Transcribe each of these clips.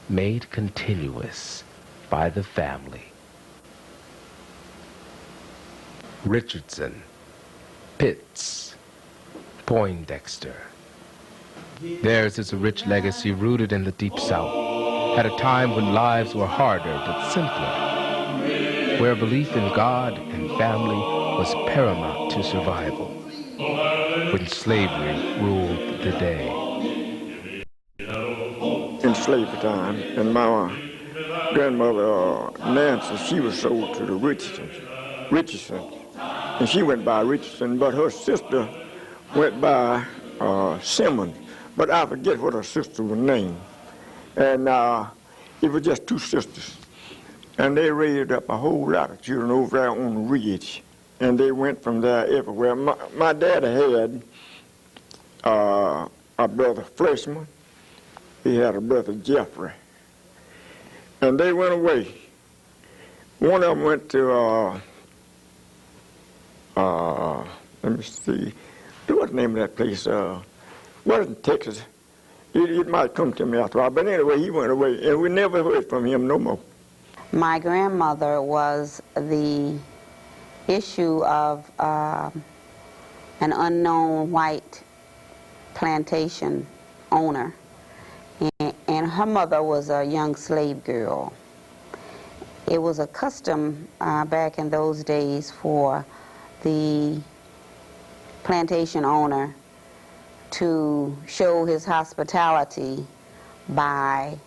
made continuous by the family. Richardson, Pitts, Poindexter. Theirs is a rich legacy rooted in the Deep South, at a time when lives were harder but simpler, where belief in God and family was paramount to survival, when slavery ruled the day. In slavery time, and my grandmother, Nancy, she was sold to the Richardson, and she went by Richardson, but her sister went by Simmons, but I forget what her sister was named. And it was just two sisters. And they raised up a whole lot of children over there on the ridge. And they went from there everywhere. My dad had a brother Fleshman. He had a brother Jeffrey. And they went away. One of them went to, let me see, what's the name of that place? Was in Texas. It might come to me after a while. But anyway, he went away, and we never heard from him no more. My grandmother was the issue of an unknown white plantation owner, and her mother was a young slave girl. It was a custom back in those days for the plantation owner to show his hospitality by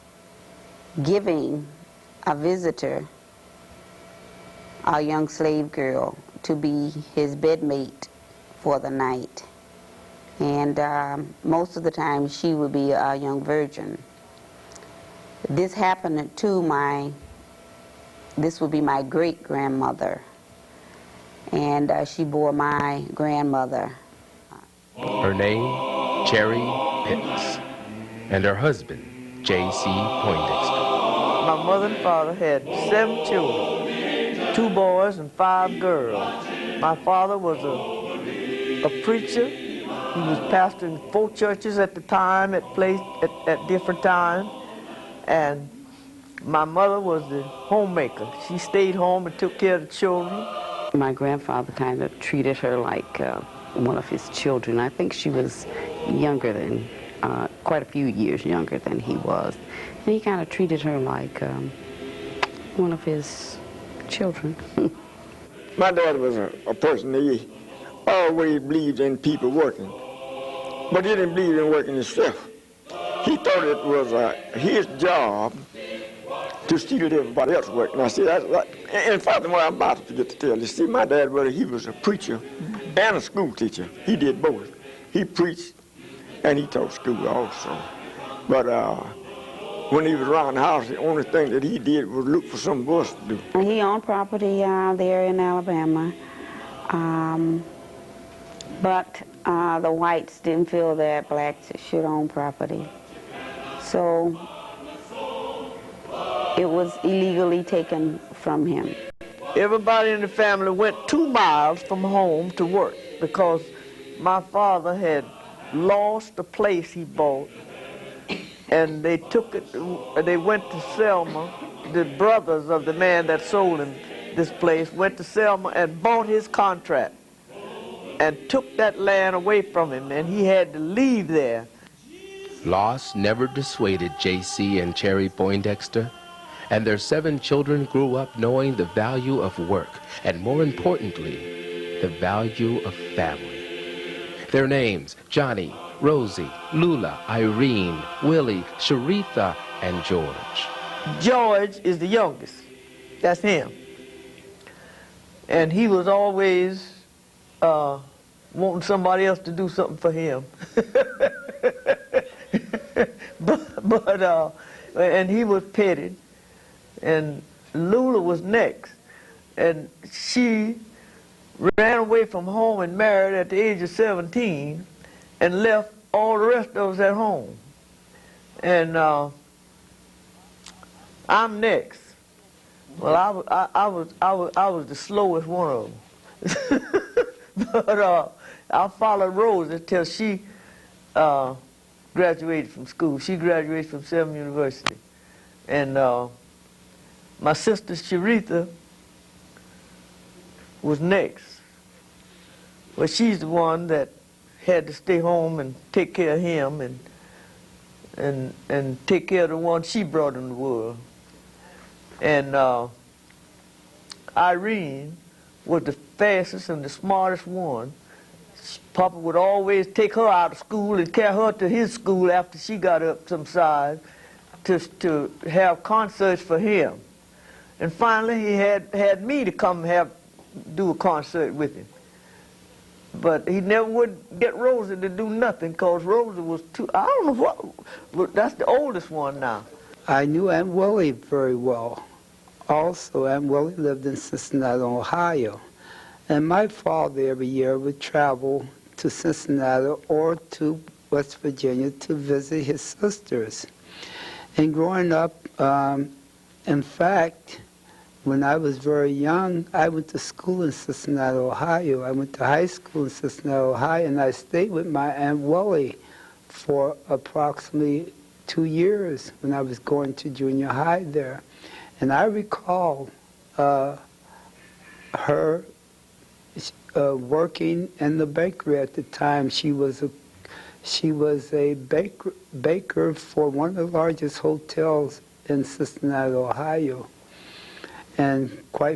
giving a visitor, a young slave girl, to be his bedmate for the night. And most of the time she would be a young virgin. This happened to this would be my great-grandmother, and she bore my grandmother. Her name, Cherry Pitts, and her husband, J.C. Poindexter. My mother and father had 7 children, 2 boys and 5 girls. My father was a preacher. He was pastoring 4 churches at the time, at different times. And my mother was the homemaker. She stayed home and took care of the children. My grandfather kind of treated her like one of his children. I think she was younger than, quite a few years younger than he was. And he kind of treated her like one of his children. My dad was a person, he always believed in people working, but he didn't believe in working himself. He thought it was his job to see that everybody else worked. Now, see, and furthermore, I'm about to forget to tell you. See, my dad, he was a preacher and a school teacher. He did both. He preached and he taught school also. But when he was around the house, the only thing that he did was look for something else to do. He owned property there in Alabama, but the whites didn't feel that blacks should own property. So it was illegally taken from him. Everybody in the family went 2 miles from home to work because my father had lost the place he bought, and they took it. They went to Selma. The brothers of the man that sold him this place went to Selma and bought his contract and took that land away from him, and he had to leave there. Loss never dissuaded J.C. and Cherry Poindexter, and their 7 children grew up knowing the value of work, and more importantly, the value of family. Their names, Johnny, Rosie, Lula, Irene, Willie, Sharitha, and George. George is the youngest. That's him. And he was always wanting somebody else to do something for him. And he was petted. And Lula was next. And she ran away from home and married at the age of 17 and left all the rest of us at home. And I'm next. Well, I was the slowest one of them. But I followed Rose until she graduated from school. She graduated from Selma University. And my sister Sharitha was next. Well, she's the one that had to stay home and take care of him and take care of the one she brought in the world. And Irene was the fastest and the smartest one. Papa would always take her out of school and carry her to his school after she got up some size to have concerts for him. And finally he had me to come do a concert with him. But he never would get Rosa to do nothing because Rosa was too, I don't know what, that's the oldest one now. I knew Aunt Willie very well. Also, Aunt Willie lived in Cincinnati, Ohio. And my father every year would travel to Cincinnati or to West Virginia to visit his sisters. And growing up, in fact, when I was very young, I went to school in Cincinnati, Ohio. I went to high school in Cincinnati, Ohio, and I stayed with my Aunt Willie for approximately 2 years when I was going to junior high there. And I recall her working in the bakery at the time. She was a baker for one of the largest hotels in Cincinnati, Ohio. And quite